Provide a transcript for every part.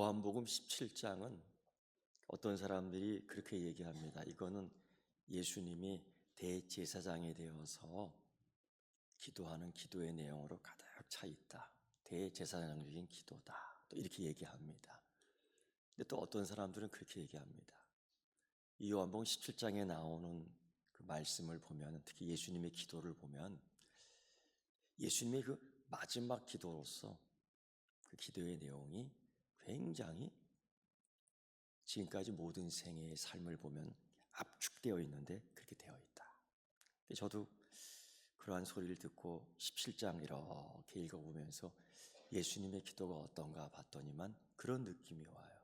요한복음 17장은 어떤 사람들이 그렇게 얘기합니다. 이거는 예수님이 대제사장이 되어서 기도하는 기도의 내용으로 가득 차 있다. 대제사장적인 기도다. 또 이렇게 얘기합니다. 근데 또 어떤 사람들은 그렇게 얘기합니다. 이 요한복음 17장에 나오는 그 말씀을 보면, 특히 예수님의 기도를 보면 예수님의 그 마지막 기도로서 그 기도의 내용이 굉장히 지금까지 모든 생애의 삶을 보면 압축되어 있는데 그렇게 되어 있다. 저도 그러한 소리를 듣고 17장 이렇게 읽어보면서 예수님의 기도가 어떤가 봤더니만 그런 느낌이 와요.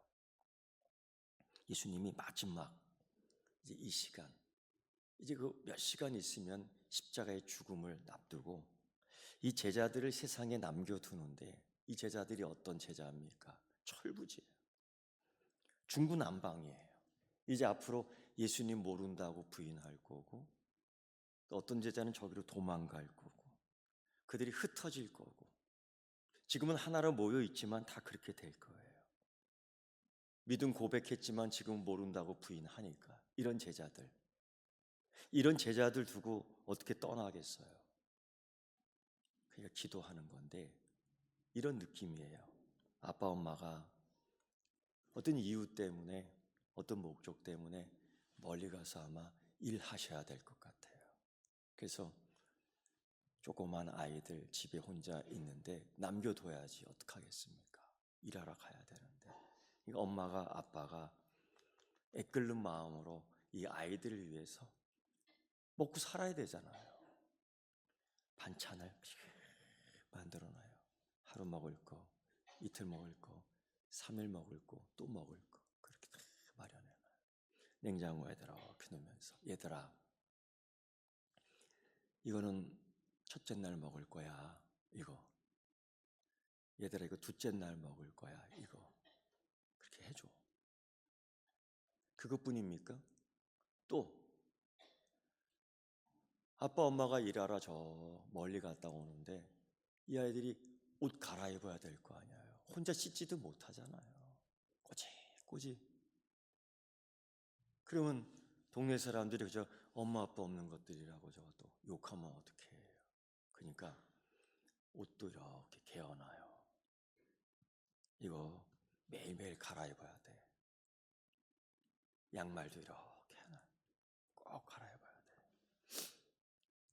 예수님이 마지막 이제 이 시간, 이제 그 몇 시간 있으면 십자가의 죽음을 앞두고 이 제자들을 세상에 남겨두는데, 이 제자들이 어떤 제자입니까? 철부지예요. 중구난방이에요. 이제 앞으로 예수님 모른다고 부인할 거고, 또 어떤 제자는 저기로 도망갈 거고, 그들이 흩어질 거고, 지금은 하나로 모여 있지만 다 그렇게 될 거예요. 믿음 고백했지만 지금 모른다고 부인하니까. 이런 제자들 두고 어떻게 떠나겠어요? 그러니까 기도하는 건데 이런 느낌이에요. 아빠 엄마가 어떤 이유 때문에, 어떤 목적 때문에 멀리 가서 아마 일하셔야 될 것 같아요. 그래서 조그만 아이들 집에 혼자 있는데 남겨둬야지 어떡하겠습니까? 일하러 가야 되는데. 그러니까 엄마가, 아빠가 애끓는 마음으로 이 아이들을 위해서 먹고 살아야 되잖아요. 반찬을 만들어놔요. 하루 먹을 거, 이틀 먹을 거, 3일 먹을 거, 또 먹을 거, 그렇게 다 마련해놔요. 냉장고에 이렇게 놓으면서, 얘들아, 이거는 첫째 날 먹을 거야, 이거. 얘들아, 이거 둘째 날 먹을 거야, 이거. 그렇게 해줘. 그것뿐입니까? 또 아빠 엄마가 일하러 저 멀리 갔다 오는데 이 아이들이 옷 갈아입어야 될 거 아니에요. 혼자 씻지도 못하잖아요. 꼬지꼬지. 그러면 동네 사람들이 그저 엄마 아빠 없는 것들이라고 저것도 욕하면 어떡해 해요. 그러니까 옷도 이렇게 개어놔요. 이거 매일매일 갈아입어야 돼. 양말도 이렇게 하나 꼭 갈아입어야 돼.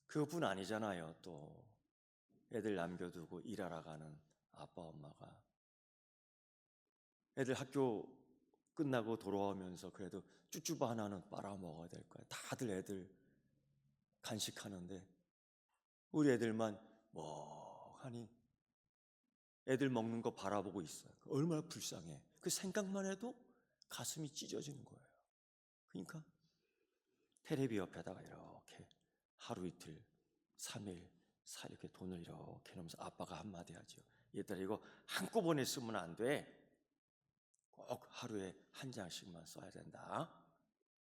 그것뿐 아니잖아요. 또 애들 남겨두고 일하러 가는 아빠 엄마가 애들 학교 끝나고 돌아오면서 그래도 쭈쭈바 하나는 빨아먹어야 될 거야. 다들 애들 간식하는데 우리 애들만 멍하니 애들 먹는 거 바라보고 있어요. 얼마나 불쌍해. 그 생각만 해도 가슴이 찢어지는 거예요. 그러니까 테레비 옆에다가 이렇게 하루 이틀, 3일, 4일 이렇게 돈을 이렇게 넣으면서 아빠가 한마디 하죠. 얘들아, 이거 한꺼번에 쓰면 안 돼. 꼭 하루에 한 장씩만 써야 된다.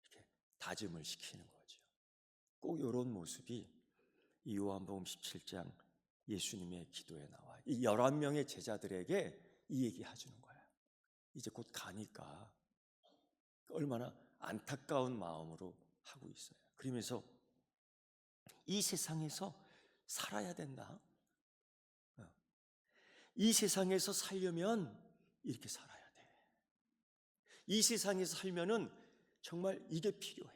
이렇게 다짐을 시키는 거죠. 꼭 이런 모습이 이 요한복음 17장 예수님의 기도에 나와. 이 11명의 제자들에게 이 얘기 해주는 거야. 이제 곧 가니까 얼마나 안타까운 마음으로 하고 있어요. 그러면서 이 세상에서 살아야 된다. 이 세상에서 살려면 이렇게 살아야 돼. 이 세상에서 살면은 정말 이게 필요해.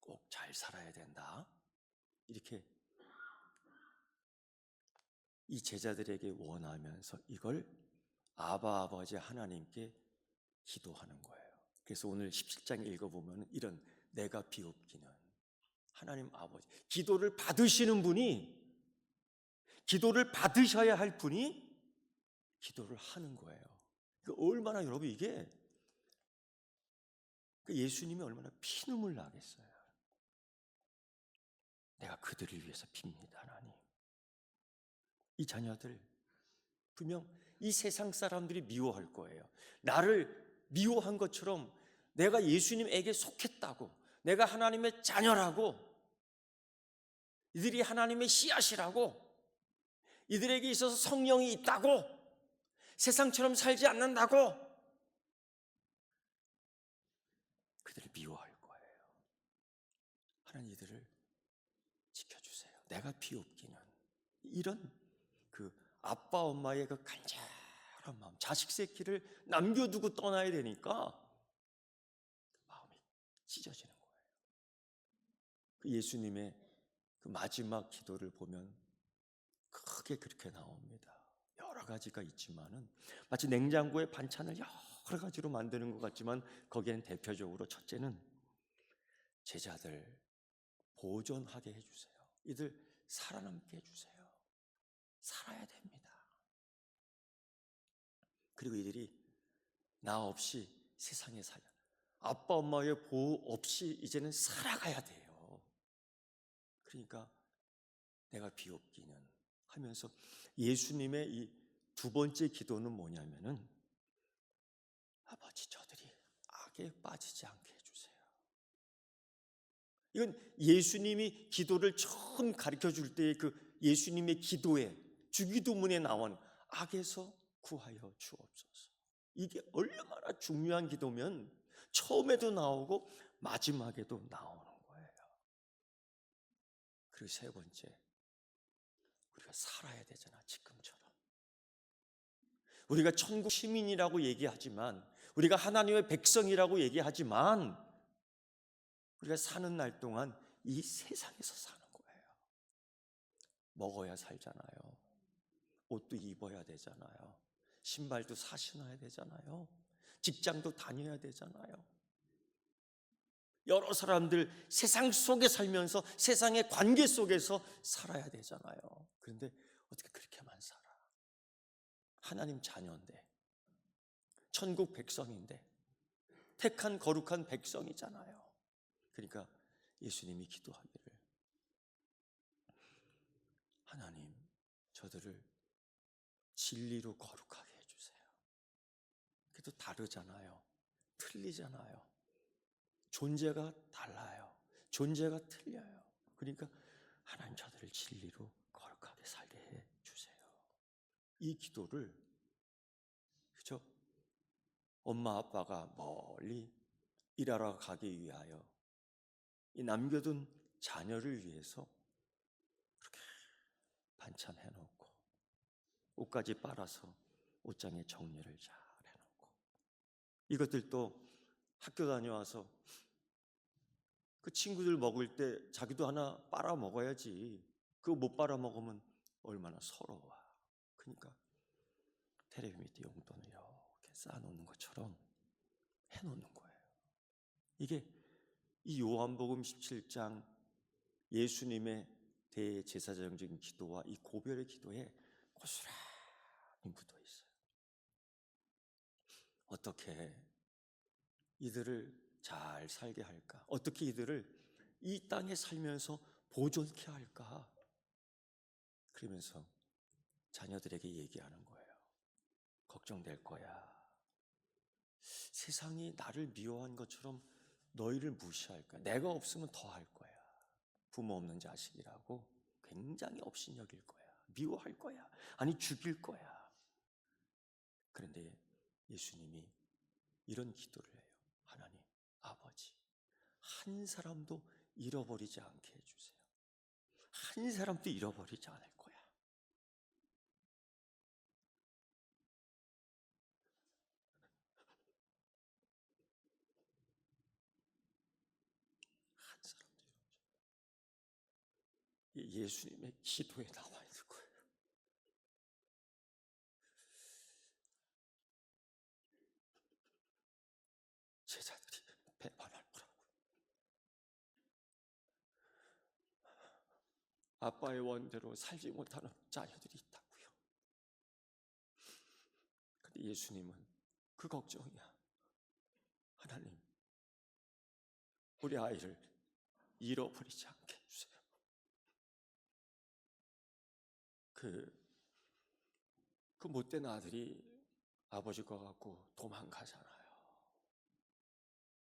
꼭 잘 살아야 된다. 이렇게 이 제자들에게 원하면서 이걸 아바 아버지 하나님께 기도하는 거예요. 그래서 오늘 17장 읽어보면 이런 내가 비옵기는 하나님 아버지, 기도를 받으시는 분이, 기도를 받으셔야 할 분이 기도를 하는 거예요. 얼마나 여러분 이게 예수님이 얼마나 피눈물 나겠어요. 내가 그들을 위해서 빕니다, 하나님. 이 자녀들 분명 이 세상 사람들이 미워할 거예요. 나를 미워한 것처럼 내가 예수님에게 속했다고, 내가 하나님의 자녀라고, 이들이 하나님의 씨앗이라고, 이들에게 있어서 성령이 있다고 세상처럼 살지 않는다고 그들을 미워할 거예요. 하나님 이들을 지켜주세요. 내가 비옵기는. 이런 그 아빠 엄마의 그 간절한 마음, 자식 새끼를 남겨두고 떠나야 되니까 마음이 찢어지는 거예요. 그 예수님의 그 마지막 기도를 보면 크게 그렇게 나옵니다. 여러 가지가 있지만은 마치 냉장고에 반찬을 여러 가지로 만드는 것 같지만 거기에는 대표적으로 첫째는 제자들 보존하게 해주세요. 이들 살아남게 해주세요. 살아야 됩니다. 그리고 이들이 나 없이 세상에 살아 아빠 엄마의 보호 없이 이제는 살아가야 돼요. 그러니까 내가 비옵기는 하면서 예수님의 이 두 번째 기도는 뭐냐면은 아버지 저들이 악에 빠지지 않게 해주세요. 이건 예수님이 기도를 처음 가르쳐 줄 때의 그 예수님의 기도에 주기도문에 나온 악에서 구하여 주옵소서. 이게 얼마나 중요한 기도면 처음에도 나오고 마지막에도 나오는 거예요. 그리고 세 번째, 우리가 살아야 되잖아, 지금처럼. 우리가 천국 시민이라고 얘기하지만, 우리가 하나님의 백성이라고 얘기하지만, 우리가 사는 날 동안 이 세상에서 사는 거예요. 먹어야 살잖아요. 옷도 입어야 되잖아요. 신발도 사신어야 되잖아요. 직장도 다녀야 되잖아요. 여러 사람들 세상 속에 살면서 세상의 관계 속에서 살아야 되잖아요. 그런데 어떻게 그렇게만 살아? 하나님 자녀인데, 천국 백성인데, 택한 거룩한 백성이잖아요. 그러니까 예수님이 기도하기를 하나님 저들을 진리로 거룩하게 해주세요. 그래도 다르잖아요. 틀리잖아요. 존재가 달라요. 존재가 틀려요. 그러니까 하나님 저들을 진리로 거룩하게 살게 해주세요. 이 기도를 그죠? 엄마 아빠가 멀리 일하러 가기 위하여 이 남겨둔 자녀를 위해서 그렇게 반찬 해놓고 옷까지 빨아서 옷장에 정리를 잘 해놓고 이것들도 학교 다녀와서 그 친구들 먹을 때 자기도 하나 빨아 먹어야지. 그거 못 빨아 먹으면 얼마나 서러워. 그러니까 테레비 밑에 용돈을 이렇게 쌓아놓는 것처럼 해놓는 거예요. 이게 이 요한복음 17장 예수님의 대제사장적인 기도와 이 고별의 기도에 고스란히 묻어 있어요. 어떻게 이들을 잘 살게 할까? 어떻게 이들을 이 땅에 살면서 보존케 할까? 그러면서 자녀들에게 얘기하는 거예요. 걱정될 거야. 세상이 나를 미워한 것처럼 너희를 무시할 거야. 내가 없으면 더 할 거야. 부모 없는 자식이라고 굉장히 업신여길 거야. 미워할 거야. 아니 죽일 거야. 그런데 예수님이 이런 기도를 해요. 하나님, 아버지, 한 사람도 잃어버리지 않게 해주세요. 한 사람도 잃어버리지 않을 거야. 한 사람도 예수님의 기도에 나와 있는 거예요. 제자들이 배반할 거라고. 아빠의 원대로 살지 못하는 자녀들이 있다고요. 근데 예수님은 그 걱정이야. 하나님, 우리 아이를 잃어버리지 않게 해주세요. 그 못된 아들이 아버지과 갖고 도망가잖아요.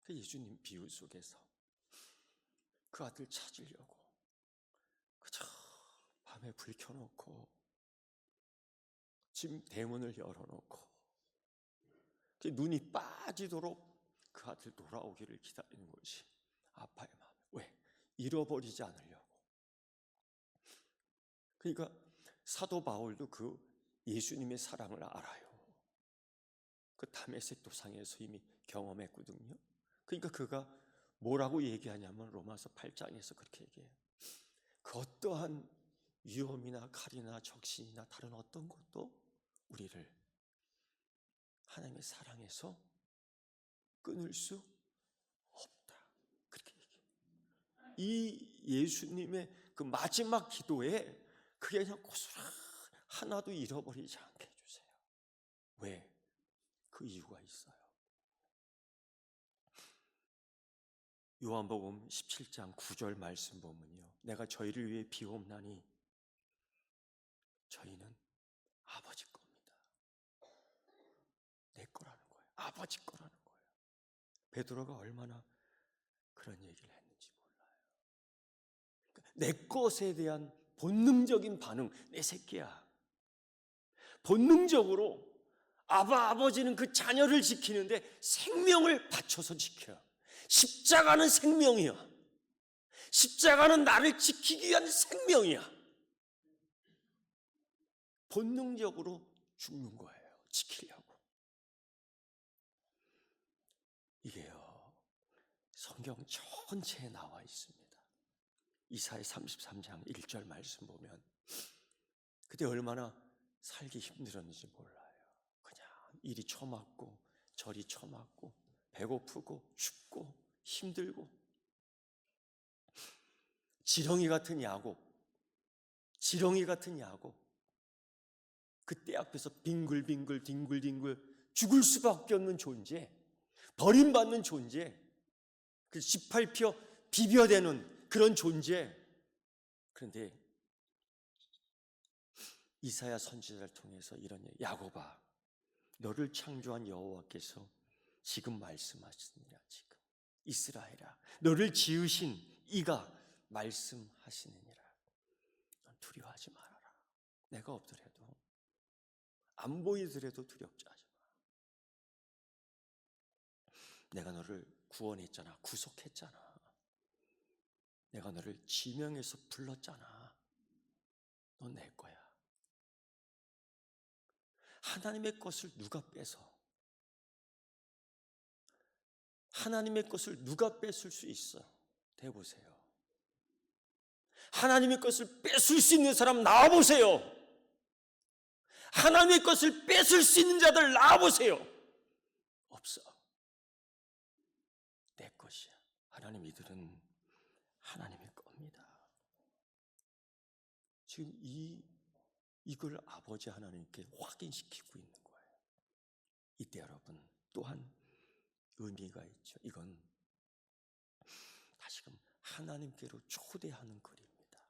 그 예수님 비유 속에서 그 아들 찾으려고 그저 밤에 불 켜놓고 집 대문을 열어놓고 눈이 빠지도록 그 아들 돌아오기를 기다리는 것이 아빠의 마음. 왜? 잃어버리지 않으려고. 그러니까 사도 바울도 그 예수님의 사랑을 알아요. 그 다메섹 도상에서 이미 경험했거든요. 그러니까 그가 뭐라고 얘기하냐면 로마서 8장에서 그렇게 얘기해요. 그 어떠한 위험이나 칼이나 적신이나 다른 어떤 것도 우리를 하나님의 사랑에서 끊을 수 없다. 그렇게 얘기해요. 이 예수님의 그 마지막 기도에 그게 그냥 고스란히 하나도 잃어버리지 않게 해주세요. 왜? 그 이유가 있어요. 요한복음 17장 9절 말씀 보면요, 내가 저희를 위해 비옵나니 저희는 아버지 겁니다. 내 거라는 거예요. 아버지 거라는 거예요. 베드로가 얼마나 그런 얘기를 했는지 몰라요. 그러니까 내 것에 대한 본능적인 반응, 내 새끼야. 본능적으로 아버지는 그 자녀를 지키는데 생명을 바쳐서 지켜요. 십자가는 생명이야. 십자가는 나를 지키기 위한 생명이야. 본능적으로 죽는 거예요. 지키려고. 이게요, 성경 전체에 나와 있습니다. 이사야 33장 1절 말씀 보면 그때 얼마나 살기 힘들었는지 몰라요. 그냥 이리 처맞고 저리 처맞고 배고프고 춥고 힘들고 지렁이 같은 야곱, 그때 앞에서 빙글빙글 뒹굴뒹굴 죽을 수밖에 없는 존재, 버림받는 존재, 그 18표 비벼대는 그런 존재. 그런데 이사야 선지자를 통해서 이런 얘기, 야곱아, 너를 창조한 여호와께서 지금 말씀하시느니라. 지금 이스라엘아, 너를 지으신 이가 말씀하시느니라. 넌 두려워하지 말아라. 내가 없더라도, 안 보이더라도 두렵지 하지 마. 내가 너를 구원했잖아. 구속했잖아. 내가 너를 지명해서 불렀잖아. 넌 내 거야. 하나님의 것을 누가 뺏어? 하나님의 것을 누가 뺏을 수 있어? 대보세요. 하나님의 것을 뺏을 수 있는 사람 나와보세요. 하나님의 것을 뺏을 수 있는 자들 나와보세요. 없어. 내 것이야. 하나님, 이들은 하나님의 겁니다. 지금 이걸 아버지 하나님께 확인시키고 있는 거예요. 이때 여러분 또한 의미가 있죠. 이건 다시금 하나님께로 초대하는 글입니다.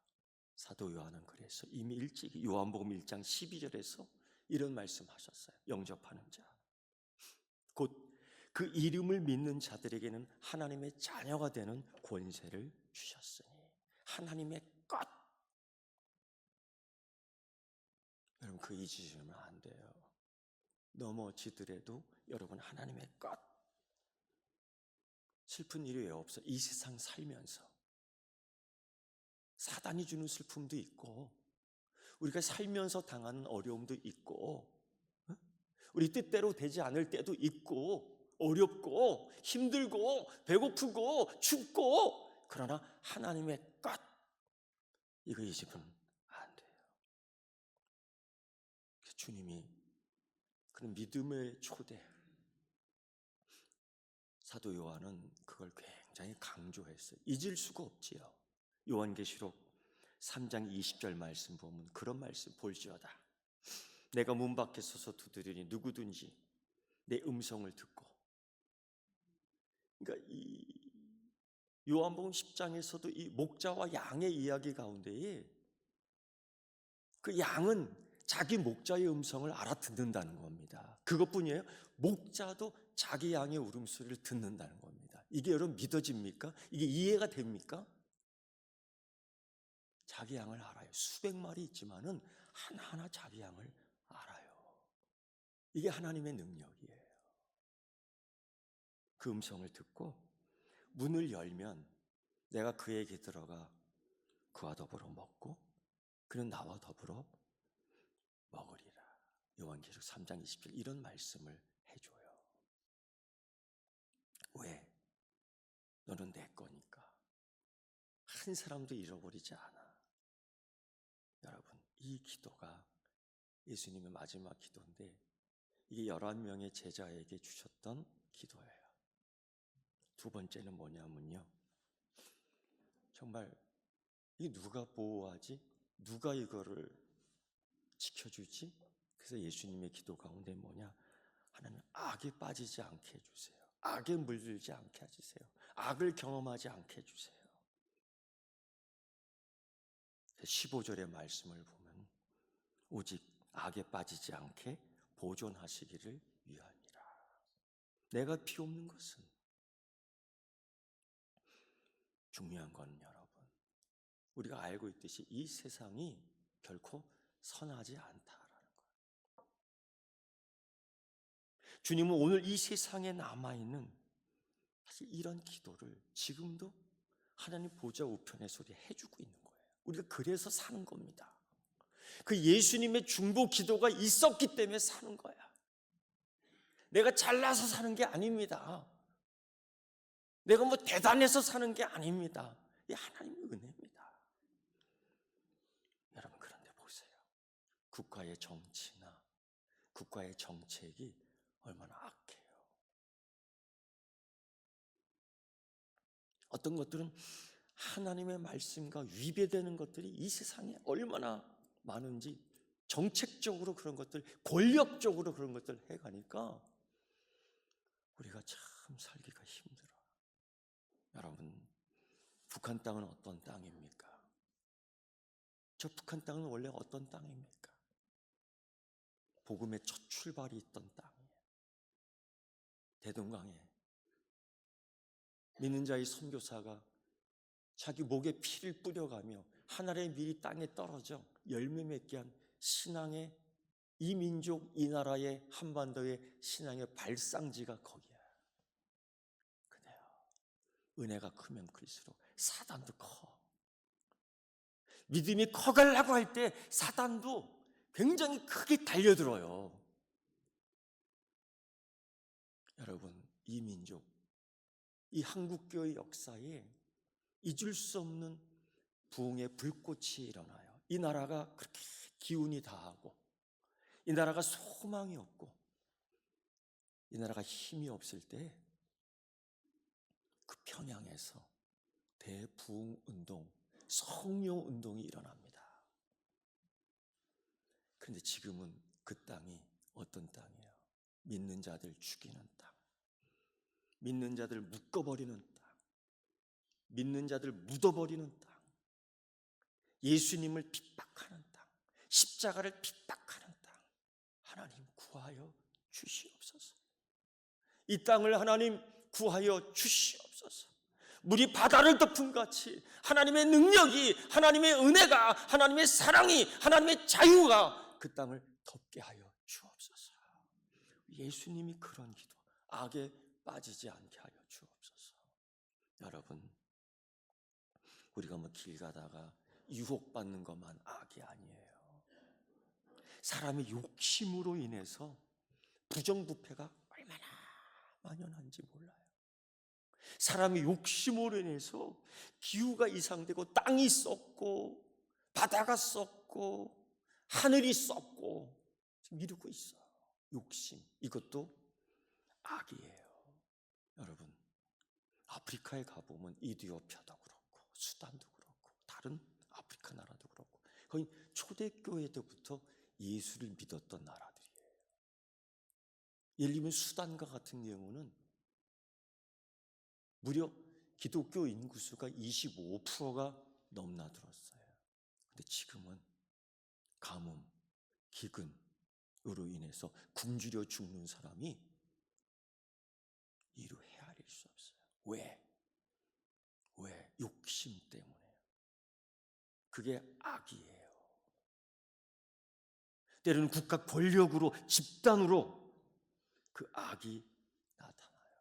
사도 요한은 그래서 이미 일찍 요한복음 1장 12절에서 이런 말씀하셨어요. 영접하는 자, 곧 그 이름을 믿는 자들에게는 하나님의 자녀가 되는 권세를 주셨으니. 하나님의 것. 여러분, 그 잊으시면 안 돼요. 넘어지더라도 여러분 하나님의 것. 슬픈 일이 왜 없어? 이 세상 살면서 사단이 주는 슬픔도 있고, 우리가 살면서 당하는 어려움도 있고, 우리 뜻대로 되지 않을 때도 있고, 어렵고 힘들고 배고프고 춥고, 그러나 하나님의 것, 이거 잊으면 안 돼요. 주님이 그런 믿음의 초대, 사도 요한은 그걸 굉장히 강조했어요. 잊을 수가 없지요. 요한계시록 3장 20절 말씀 보면 그런 말씀 볼지어다. 내가 문 밖에 서서 두드리니 누구든지 내 음성을 듣고. 그러니까 이 요한복음 10장에서도 이 목자와 양의 이야기 가운데에 그 양은 자기 목자의 음성을 알아듣는다는 겁니다. 그것뿐이에요. 목자도 자기 양의 울음소리를 듣는다는 겁니다. 이게 여러분 믿어집니까? 이게 이해가 됩니까? 자기 양을 알아요. 수백 마리 있지만은 하나하나 자기 양을 알아요. 이게 하나님의 능력이에요. 그 음성을 듣고 문을 열면 내가 그에게 들어가 그와 더불어 먹고 그는 나와 더불어 먹으리라. 요한계시록 3장 20절 이런 말씀을 해줘요. 왜? 너는 내 거니까. 한 사람도 잃어버리지 않아. 여러분, 이 기도가 예수님의 마지막 기도인데 이게 11명의 제자에게 주셨던 기도예요. 두 번째는 뭐냐면요. 정말 이 누가 보호하지? 누가 이거를 지켜주지? 그래서 예수님의 기도 가운데 뭐냐? 하나님 악에 빠지지 않게 해주세요. 악에 물들지 않게 해주세요. 악을 경험하지 않게 해주세요. 15절의 말씀을 보면 오직 악에 빠지지 않게 보존하시기를 위함이라. 내가 필요 없는 것은 중요한 건 여러분 우리가 알고 있듯이 이 세상이 결코 선하지 않다라는 거예요. 주님은 오늘 이 세상에 남아있는 사실 이런 기도를 지금도 하나님 보좌 우편에서 우리 해주고 있는 거예요. 우리가 그래서 사는 겁니다. 그 예수님의 중보 기도가 있었기 때문에 사는 거야. 내가 잘나서 사는 게 아닙니다. 내가 뭐 대단해서 사는 게 아닙니다. 이 하나님의 은혜입니다. 여러분 그런데 보세요. 국가의 정치나 국가의 정책이 얼마나 악해요. 어떤 것들은 하나님의 말씀과 위배되는 것들이 이 세상에 얼마나 많은지 정책적으로 그런 것들, 권력적으로 그런 것들 해가니까 우리가 참 살기가 힘들어요. 여러분, 북한 땅은 어떤 땅입니까? 저 북한 땅은 원래 어떤 땅입니까? 복음의 첫 출발이 있던 땅이에요. 대동강에 믿는 자의 선교사가 자기 목에 피를 뿌려가며 하늘의 밀이 땅에 떨어져 열매 맺게 한 신앙의 이 민족, 이 나라의 한반도의 신앙의 발상지가 거기야. 그래요. 은혜가 크면 클수록 사단도 커. 믿음이 커가려고 할 때 사단도 굉장히 크게 달려들어요. 여러분, 이 민족, 이 한국교회 역사에 잊을 수 없는 부흥의 불꽃이 일어나요. 이 나라가 그렇게 기운이 다하고 이 나라가 소망이 없고 이 나라가 힘이 없을 때 그 평양에서 대부흥운동, 성령운동이 일어납니다. 그런데 지금은 그 땅이 어떤 땅이에요? 믿는 자들 죽이는 땅, 믿는 자들 묶어버리는 땅, 믿는 자들 묻어버리는 땅, 예수님을 핍박하는 땅, 십자가를 핍박하는 땅. 하나님 구하여 주시옵소서. 이 땅을 하나님 구하여 주시옵소서. 물이 바다를 덮은 같이 하나님의 능력이, 하나님의 은혜가, 하나님의 사랑이, 하나님의 자유가 그 땅을 덮게 하여 주옵소서. 예수님이 그런 기도, 악에 빠지지 않게 하여 주옵소서. 여러분, 우리가 뭐 길 가다가 유혹받는 것만 악이 아니에요. 사람의 욕심으로 인해서 부정부패가 얼마나 만연한지 몰라요. 사람의 욕심으로 인해서 기후가 이상되고 땅이 썩고 바다가 썩고 하늘이 썩고 지금 이러고 있어요. 욕심, 이것도 악이에요. 여러분, 아프리카에 가보면 이디오피아도 그렇고 수단도 그렇고 다른 아프리카 나라도 그렇고 거의 초대교회 때부터 예수를 믿었던 나라들이에요. 예를 들면 수단과 같은 경우는 무려 기독교 인구수가 25%가 넘나들었어요. 근데 지금은 가뭄, 기근으로 인해서 굶주려 죽는 사람이 이루 헤아릴 수 없어요. 왜? 욕심 때문에. 그게 악이에요. 때로는 국가 권력으로, 집단으로 그 악이 나타나요.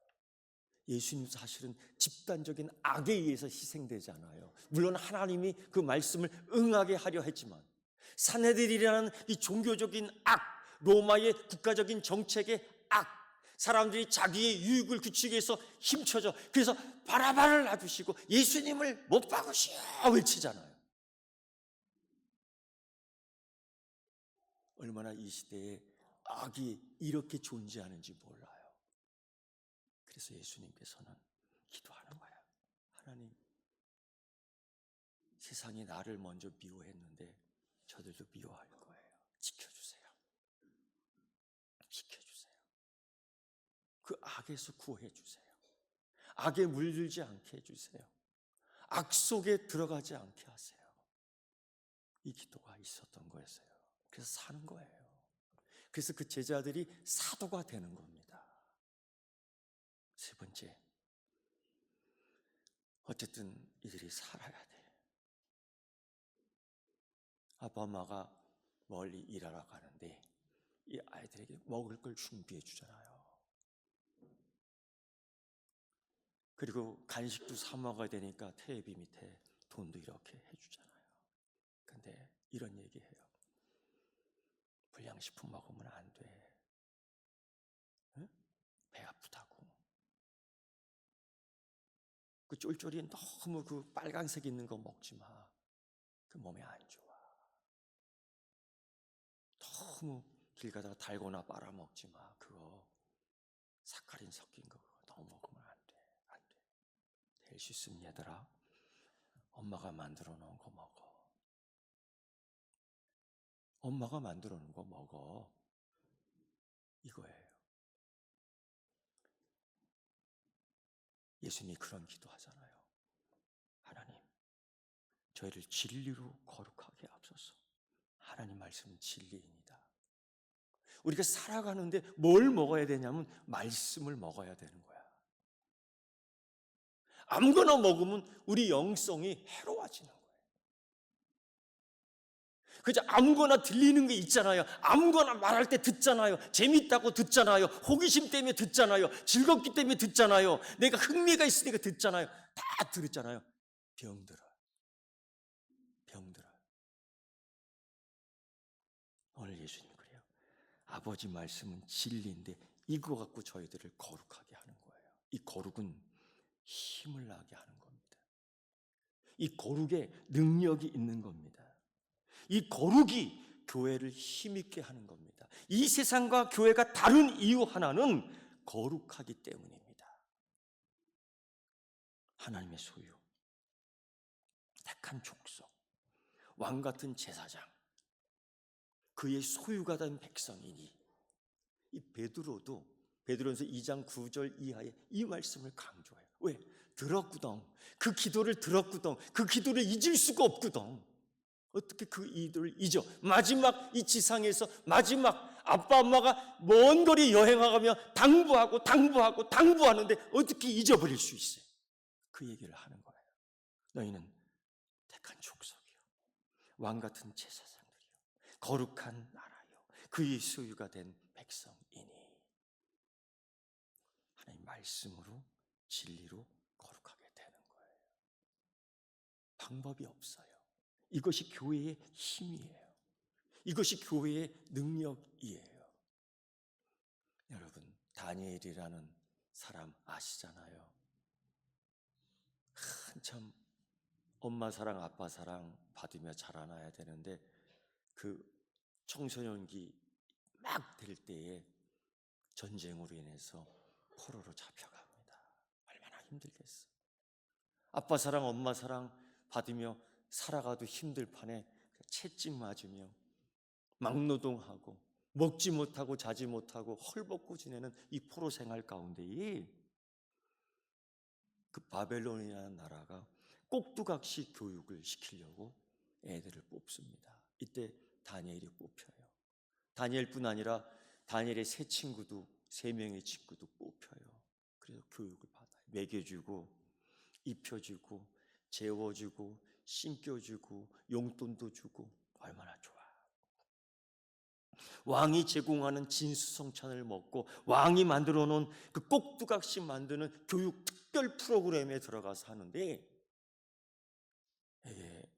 예수님 사실은 집단적인 악에 의해서 희생되잖아요. 물론 하나님이 그 말씀을 응하게 하려 했지만 산헤드린이라는 이 종교적인 악, 로마의 국가적인 정책의 악, 사람들이 자기의 유익을 굳추기 위해서 힘쳐져 그래서 바라바를 놔두시고 예수님을 못 박으시오 외치잖아요. 얼마나 이 시대에 악이 이렇게 존재하는지 몰라요. 그래서 예수님께서는 기도하는 거예요. 하나님, 세상이 나를 먼저 미워했는데 저들도 미워할 거예요. 지켜주세요. 지켜주세요. 그 악에서 구해 주세요. 악에 물들지 않게 해주세요. 악 속에 들어가지 않게 하세요. 이 기도가 있었던 거였어요. 그래서 사는 거예요. 그래서 그 제자들이 사도가 되는 겁니다. 세 번째, 어쨌든 이들이 살아야 돼. 아빠 엄마가 멀리 일하러 가는데 이 아이들에게 먹을 걸 준비해 주잖아요. 그리고 간식도 사 먹어야 되니까 테레비 밑에 돈도 이렇게 해주잖아요. 근데 이런 얘기해요. 불량식품 먹으면 안 돼. 응? 배 아프다고. 그 쫄쫄이 너무 그 빨간색 있는 거 먹지 마. 그 몸에 안 좋아. 너무 길 가다가 달고나 빨아 먹지 마. 그거 사카린 섞인 거 그거 너무 먹으면 안 돼. 안 돼. 될 수 있으면 얘들아 엄마가 만들어 놓은 거 먹어. 엄마가 만들어 놓은 거 먹어. 이거예요. 예수님이 그런 기도하잖아요. 하나님, 저희를 진리로 거룩하게 하옵소서. 하나님 말씀은 진리입니다. 우리가 살아가는데 뭘 먹어야 되냐면 말씀을 먹어야 되는 거야. 아무거나 먹으면 우리 영성이 해로워지는 거예요. 그죠? 아무거나 들리는 게 있잖아요. 아무거나 말할 때 듣잖아요. 재밌다고 듣잖아요. 호기심 때문에 듣잖아요. 즐겁기 때문에 듣잖아요. 내가 흥미가 있으니까 듣잖아요. 다 들었잖아요. 병들어요. 병들어요. 오늘 예수님 그래요. 아버지 말씀은 진리인데 이거 갖고 저희들을 거룩하게 하는 거예요. 이 거룩은 힘을 나게 하는 겁니다. 이 거룩에 능력이 있는 겁니다. 이 거룩이 교회를 힘있게 하는 겁니다. 이 세상과 교회가 다른 이유 하나는 거룩하기 때문입니다. 하나님의 소유, 택한 족속, 왕 같은 제사장, 그의 소유가 된 백성이니 이 베드로전서 2장 9절 이하에 이 말씀을 강조해요. 왜? 들었구덩. 그 기도를 들었구덩. 그 기도를 잊을 수가 없구덩. 어떻게 그 기도를 잊어? 마지막 이 지상에서 마지막 아빠 엄마가 먼 거리 여행하며 당부하는데 어떻게 잊어버릴 수 있어요? 그 얘기를 하는 거예요. 너희는 택한 족속이요, 왕 같은 제사장들이요, 거룩한 나라요, 그의 소유가 된 백성이니 하나님 말씀으로 진리로 거룩하게 되는 거예요. 방법이 없어요. 이것이 교회의 힘이에요. 이것이 교회의 능력이에요. 여러분, 다니엘이라는 사람 아시잖아요. 한참 엄마 사랑 아빠 사랑 받으며 자라나야 되는데 그 청소년기 막 될 때에 전쟁으로 인해서 포로로 잡혀갑니다. 얼마나 힘들겠어. 아빠 사랑 엄마 사랑 받으며 살아가도 힘들 판에 채찍 맞으며 막노동하고 먹지 못하고 자지 못하고 헐벗고 지내는 이 포로 생활 가운데에 그 바벨론이라는 나라가 꼭두각시 교육을 시키려고 애들을 뽑습니다. 이때 다니엘이 뽑혀요. 다니엘뿐 아니라 다니엘의 세 명의 친구도 뽑혀요. 그래서 교육을 받아요. 먹여주고 입혀주고 재워주고 신겨주고 용돈도 주고 얼마나 좋아. 왕이 제공하는 진수성찬을 먹고 왕이 만들어 놓은 그 꼭두각시 만드는 교육 특별 프로그램에 들어가서 하는데, 이게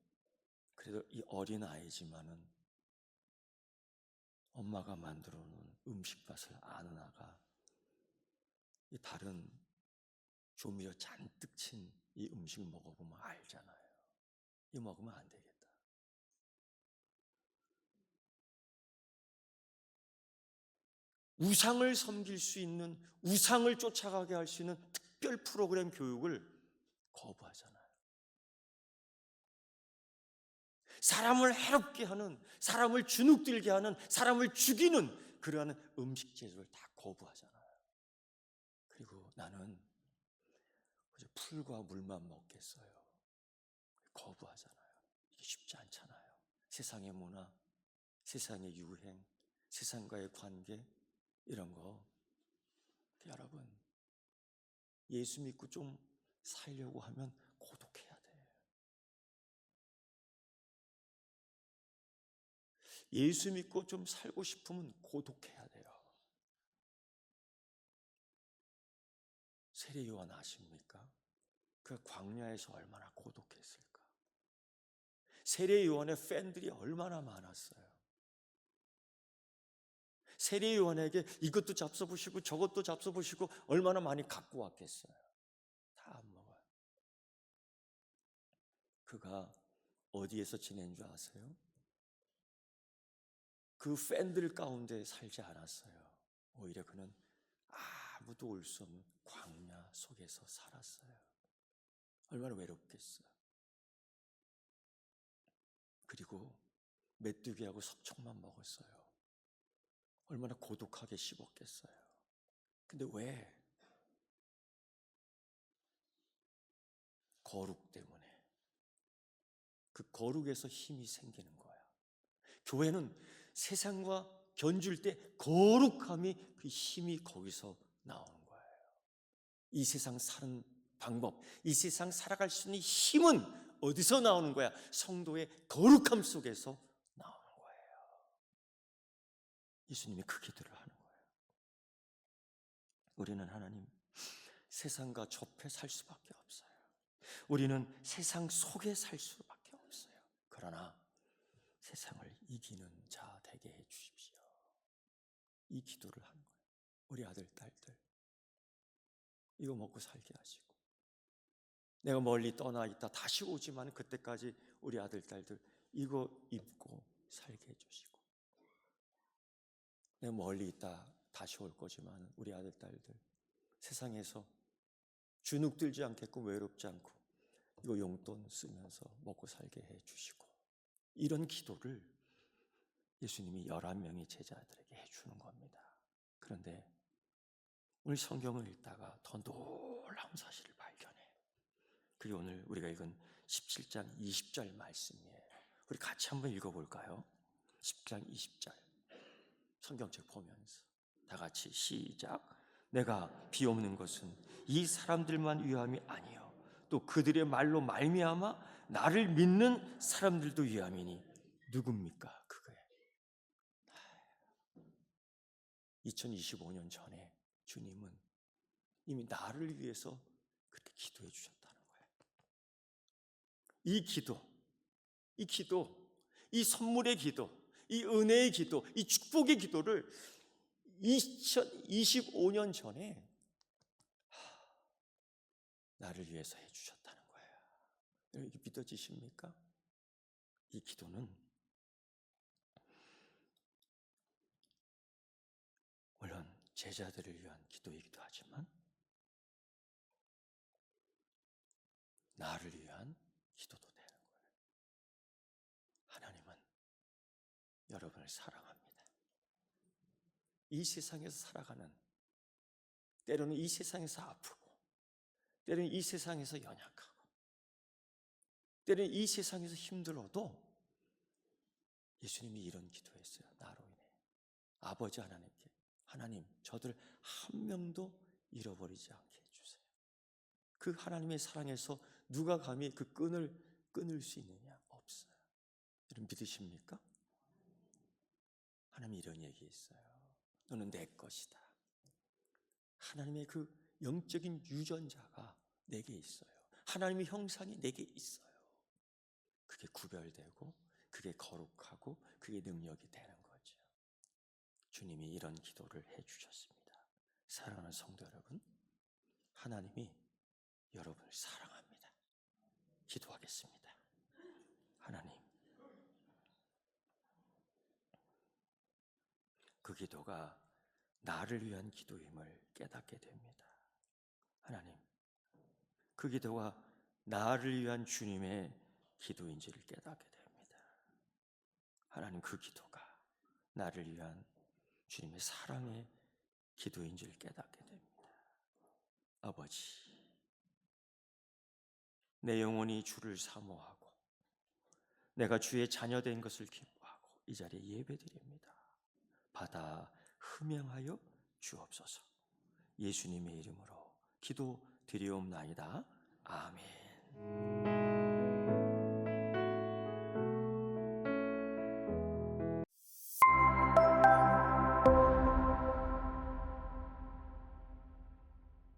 그래도 이 어린 아이지만은 엄마가 만들어 놓은 음식 맛을 아는 아가 이 다른 조미료 잔뜩 친 이 음식 먹어보면 알잖아요. 이거 먹으면 안 되겠다. 우상을 섬길 수 있는, 우상을 쫓아가게 할 수 있는 특별 프로그램 교육을 거부하잖아요. 사람을 해롭게 하는, 사람을 주눅들게 하는, 사람을 죽이는 그러한 음식 제조를 다 거부하잖아요. 그리고 나는 그저 풀과 물만 먹겠어요. 거부하잖아요. 이게 쉽지 않잖아요. 세상의 문화, 세상의 유행, 세상과의 관계, 이런 거. 여러분, 예수 믿고 좀 살려고 하면 고독해야 돼요. 예수 믿고 좀 살고 싶으면 고독해야 돼요. 세례 요한 아십니까? 그 광야에서 얼마나 고독했을까? 세례 요한의 팬들이 얼마나 많았어요. 세례 요한에게 이것도 잡숴보시고 저것도 잡숴보시고 얼마나 많이 갖고 왔겠어요. 다 안 먹어요. 그가 어디에서 지낸 줄 아세요? 그 팬들 가운데 살지 않았어요. 오히려 그는 아무도 올 수 없는 광야 속에서 살았어요. 얼마나 외롭겠어요. 그리고 메뚜기하고 석청만 먹었어요. 얼마나 고독하게 씹었겠어요. 근데 왜? 거룩 때문에. 그 거룩에서 힘이 생기는 거야. 교회는 세상과 견줄 때 거룩함이, 그 힘이 거기서 나오는 거예요. 이 세상 사는 방법, 이 세상 살아갈 수 있는 힘은 어디서 나오는 거야? 성도의 거룩함 속에서 나오는 거예요. 예수님이 그 기도를 하는 거예요. 우리는 하나님, 세상과 접해 살 수밖에 없어요. 우리는 세상 속에 살 수밖에 없어요. 그러나 세상을 이기는 자 되게 해 주십시오. 이 기도를 하는 거예요. 우리 아들, 딸들, 이거 먹고 살게 하시고, 내가 멀리 떠나 있다 다시 오지만 그때까지 우리 아들, 딸들 이거 입고 살게 해주시고, 내가 멀리 있다 다시 올 거지만 우리 아들, 딸들 세상에서 주눅들지 않겠고 외롭지 않고 이거 용돈 쓰면서 먹고 살게 해주시고, 이런 기도를 예수님이 11명의 제자들에게 해주는 겁니다. 그런데 오늘 성경을 읽다가 더 놀라운 사실을 발견해. 그게 오늘 우리가 읽은 17장 20절 말씀이에요. 우리 같이 한번 읽어볼까요? 10장 20절 성경책 보면서 다 같이 시작. 내가 비옵는 것은 이 사람들만 위함이 아니요 또 그들의 말로 말미암아 나를 믿는 사람들도 위함이니 누굽니까? 그거예요. 2025년 전에 주님은 이미 나를 위해서 그렇게 기도해 주셨다는 거예요. 이 기도, 이 기도, 이 선물의 기도, 이 은혜의 기도, 이 축복의 기도를 2025년 전에 나를 위해서 해주셨다는 거예요. 이게 믿어지십니까? 이 기도는 물론 제자들을 위한 기도이기도 하지만 나를 위한 기도도 되는 거예요. 하나님은 여러분을 사랑합니다. 이 세상에서 살아가는, 때로는 이 세상에서 아프고, 때로는 이 세상에서 연약하고, 때로는 이 세상에서 힘들어도 예수님이 이런 기도했어요. 나로 인해. 아버지 하나님께, 하나님 저들 한 명도 잃어버리지 않게 해주세요. 그 하나님의 사랑에서 누가 감히 그 끈을 끊을 수 있느냐? 없어요. 여러분 믿으십니까? 하나님 이런 얘기했어요. 너는 내 것이다. 하나님의 그 영적인 유전자가 내게 있어요. 하나님의 형상이 내게 있어요. 그게 구별되고 그게 거룩하고 그게 능력이 되는 거죠. 주님이 이런 기도를 해주셨습니다. 사랑하는 성도 여러분, 하나님이 여러분을 사랑합니다. 기도하겠습니다. 하나님, 그 기도가 나를 위한 기도임을 깨닫게 됩니다. 하나님, 그 기도가 나를 위한 주님의 기도인지를 깨닫게 됩니다. 하나님, 그 기도가 나를 위한 주님의 사랑의 기도인지를 깨닫게 됩니다. 아버지, 내 영혼이 주를 사모하고 내가 주의 자녀된 것을 기뻐하고 이 자리에 예배드립니다. 받아 흠양하여 주옵소서. 예수님의 이름으로 기도드리옵나이다. 아멘.